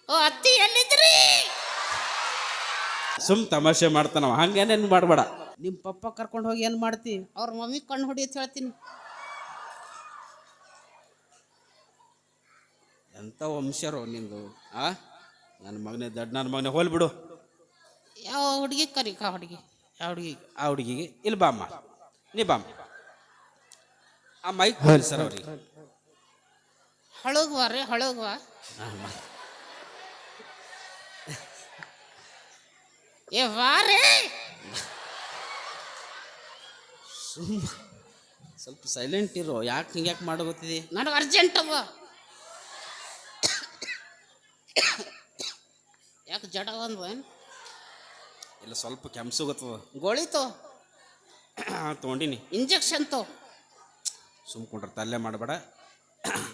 ಓ ಅತ್ತಿ ಎಲ್ಲಿದ್ರಿ? ಸುಮ್ ತಮಾಷೆ ಮಾಡ್ತಾನವ, ಹಂಗೇನೇನು ಮಾಡಬೇಡ. ನಿಮ್ಮ ಪಪ್ಪ ಕರ್ಕೊಂಡು ಹೋಗಿ ಏನು ಮಾಡ್ತಿ? ಅವ್ರ ಮಮ್ಮಿ ಕಣ್ಣು ಹೊಡಿ ಅಂತ ಹೇಳ್ತೀನಿ. ಎಂಥ ವಂಶರೋ ನಿಂದು ಆ? ನನ್ನ ಮಗನೇ ದಡ್ ನನ್ನ ಮಗನೇ ಹೋಲ್ ಬಿಡು. ಯಾವ ಹುಡುಗಿ ಕರಿಕ ಹುಡುಗಿ? ಯಾವ ಹುಡುಗಿ? ಆ ಹುಡುಗಿಗೆ ಇಲ್ಲಿ ಬಾಮ್ಮ, ನೀ ಬಾಮ್ಮ. ಆ ಮೈಕ್ ಹೋಗಿ ಸರ್ ಅವ್ರಿಗೆ. ಹಳಗುವ ರೀ ಹಳಗುವ. ಏ ವಾರೇ ಸುಮ್ಮ ಸ್ವಲ್ಪ ಸೈಲೆಂಟ್ ಇರೋ. ಯಾಕೆ ಹಿಂಗ್ಯಾಕೆ ಮಾಡೋಗೊತ್ತಿದೆ? ನನಗೆ ಅರ್ಜೆಂಟ್ ಅವ. ಯಾಕೆ ಜಡ ಒಂದು ಏನು? ಇಲ್ಲ ಸ್ವಲ್ಪ ಕೆಮ್ಸೋಗತ್ತದ. ಗೋಳಿತು ತೊಗೊಂಡಿನಿ ಇಂಜೆಕ್ಷನ್ ತೋ. ಸುಮ್ಕೊಂಡ್ರೆ ತಲ್ಲೆ ಮಾಡಬೇಡ.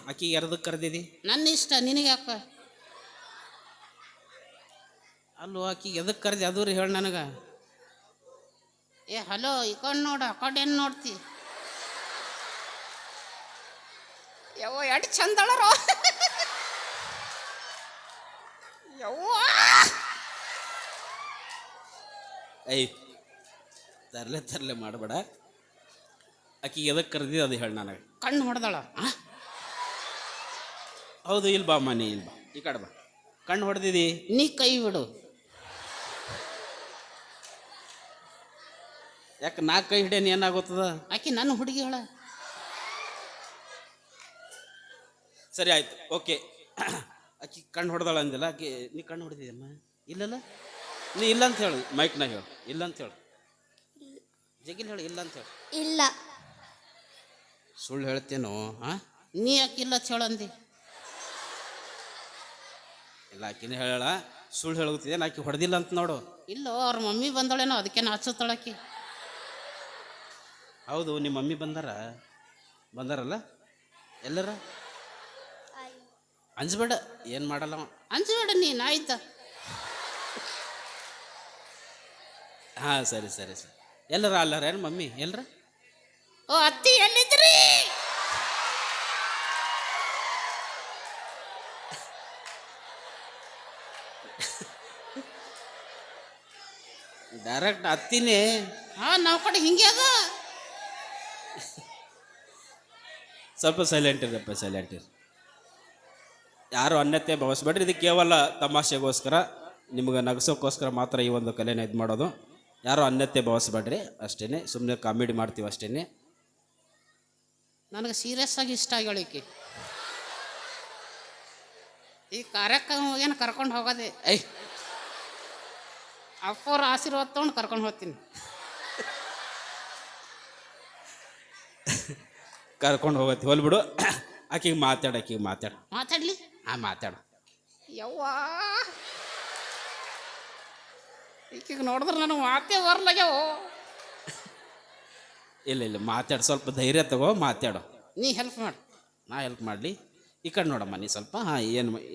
ಆಕಿಗೆ ಎರ್ದಕ್ಕೆ ಕರೆದಿದಿ? ನನ್ನ ಇಷ್ಟ, ನಿನಗೆ ಯಾಕ? ಅಲ್ಲೋ ಆಕಿಗೆ ಎದಕ್ಕೆ ಕರೆದಿ ಅದು ರೀ ಹೇಳಿ ನನಗೆ. ಏ ಹಲೋ, ಈ ಕಡೆ ನೋಡು, ಆ ಕಡೆ ಏನು ನೋಡ್ತಿ? ಯವ್ವ ಎಷ್ಟು ಚಂದಳರೋ. ಯವ್ವ ಐ ತರಲೆ ಮಾಡಬೇಡ. ಆಕಿಗೆ ಎದಕ್ಕೆ ಕರೆದಿ ಅದು ಹೇಳಿ ನನಗೆ. ಕಣ್ಣು ಹೊಡೆದಳ. ಹೌದು, ಇಲ್ಲಿ ಬಾ ಮನೆ, ಇಲ್ಲಿ ಬಾ, ಈ ಕಡೆ ಬಾ. ಕಣ್ಣು ಹೊಡೆದಿದಿ? ನೀ ಕೈ ಬಿಡು. ಯಾಕೆ ನಾ ಕೈ ಹಿಡಿಯನ್ ಏನಾಗುತ್ತದ? ಆಕಿ ನನ್ನ ಹುಡುಗಿ ಹೇಳ. ಸರಿ ಆಯ್ತು, ಓಕೆ. ಆಕಿ ಕಣ್ಣು ಹೊಡೆದಾಳ ಅಂದಿಲ್ಲ. ಆಕಿ ನೀ ಕಣ್ಣು ಹೊಡೆದಿದ್ದಮ್ಮ? ಇಲ್ಲಲ್ಲ, ನೀ ಇಲ್ಲ ಅಂತ ಹೇಳು. ಮೈಕ್ನಾಗ ಹೇಳು ಇಲ್ಲ ಅಂತ ಹೇಳು. ಜಗಿಲ್ ಹೇಳು ಇಲ್ಲ ಅಂತ ಹೇಳು. ಇಲ್ಲ. ಸುಳ್ಳು ಹೇಳ್ತೇನೋ? ಹಾಂ, ನೀ ಯಾಕೆ ಇಲ್ಲ ಹೇಳಂದಿ? ಇಲ್ಲ, ಆಕಿನ ಹೇಳ. ಸುಳ್ಳು ಹೇಳುತ್ತಿದೆ. ಆಕಿ ಹೊಡೆದಿಲ್ಲ ಅಂತ ನೋಡು. ಇಲ್ಲೋ, ಅವ್ರ ಮಮ್ಮಿ ಬಂದಳೇನೋ, ಅದಕ್ಕೆ ನಾಚುತ್ತಳಕಿ. ಹೌದು, ನಿಮ್ಮ ಮಮ್ಮಿ ಬಂದಾರಲ್ಲ ಎಲ್ಲರ? ಅಂಜಬೇಡ, ಏನು ಮಾಡಲ್ಲ ಅವ. ಅಂಜಬೇಡ ನೀನು, ಆಯ್ತಾ? ಹಾಂ ಸರಿ ಸರಿ ಸರಿ. ಎಲ್ಲರ ಅಲ್ಲಾರ ಏನು ಮಮ್ಮಿ ಎಲ್ಲರ? ಓ ಅತ್ತಿ ಎಲ್ಲಿದ್ರಿ? ಡೈರೆಕ್ಟ್ ಹತ್ತಿನೇ. ಹಾಂ, ನಾವು ಕಡೆ ಹಿಂಗೆ ಅದ. ಸ್ವಲ್ಪ ಸೈಲೆಂಟ್ ಇರಪ್ಪ, ಸೈಲೆಂಟ್ ಇರಿ. ಯಾರು ಅನ್ಯತೆ ಭಾವಿಸ್ಬೇಡ್ರಿ. ಇದು ಕೇವಲ ತಮಾಷೆಗೋಸ್ಕರ, ನಿಮ್ಗೆ ನಗಸೋಕ್ಕೋಸ್ಕರ ಮಾತ್ರ ಈ ಒಂದು ಕಲೆನ ಇದು ಮಾಡೋದು. ಯಾರು ಅನ್ಯತೆ ಭಾವಿಸ್ಬೇಡ್ರಿ ಅಷ್ಟೇ. ಸುಮ್ಮನೆ ಕಾಮಿಡಿ ಮಾಡ್ತೀವಿ ಅಷ್ಟೇ. ನನಗೆ ಸೀರಿಯಸ್ ಆಗಿ ಇಷ್ಟ ಆಗ್ಯಾಳಿಕೆ. ಈ ಕಾರ್ಯಕ್ರಮಗೇನು ಕರ್ಕೊಂಡು ಹೋಗೋದೆ. ಐ ಅಪ್ಪವ್ರ ಆಶೀರ್ವಾದ ತೊಗೊಂಡು ಕರ್ಕೊಂಡು ಹೋಗ್ತೀನಿ. ಕರ್ಕೊಂಡು ಹೋಗತ್ತಿ, ಹೋಲ್ಬಿಡು. ಆಕಿಗೆ ಮಾತಾಡು. ಮಾತಾಡ್ಲಿ? ಹಾಂ ಮಾತಾಡು. ಯವ್ವಾ, ಈಕಿಗೆ ನೋಡಿದ್ರೆ ನನಗೆ ಮಾತೇ ಬರ್ಲಾಗ್ಯಾವ. ಇಲ್ಲ ಮಾತಾಡು, ಸ್ವಲ್ಪ ಧೈರ್ಯ ತಗೋ, ಮಾತಾಡು. ನೀ ಹೆಲ್ಪ್ ಮಾಡು. ನಾ ಹೆಲ್ಪ್ ಮಾಡಲಿ? ಈ ಕಡೆ ನೋಡಮ್ಮ ನೀ ಸ್ವಲ್ಪ. ಹಾಂ,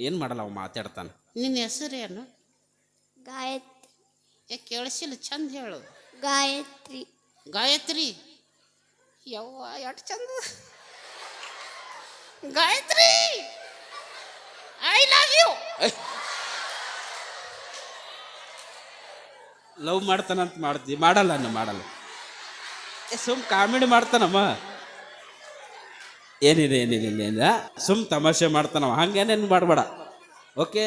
ಏನು ಮಾಡಲ್ಲ, ಅವ ಮಾತಾಡ್ತಾನೆ. ನಿನ್ನ ಹೆಸರೇನು? ಗಾಯತ್ರಿ. ಕೇಳಿಸಿಲ್ಲ, ಚಂದ ಹೇಳು. ಗಾಯತ್ರಿ. ಗಾಯತ್ರಿ. ಯವ್ವ ಎಷ್ಟು ಚಂದ. Gayatri, I love you. Love ಮಾಡ್ತಾನಂತ ಮಾಡಲ್ಲ. ಸುಮ್ ಕಾಮಿಡಿ ಮಾಡ್ತಾನಮ್ಮ. ಏನಿದೆ ಸುಮ್ ತಮಾಷೆ ಮಾಡ್ತಾನವ, ಹಂಗೇನೇನು ಮಾಡಬೇಡ. ಓಕೆ.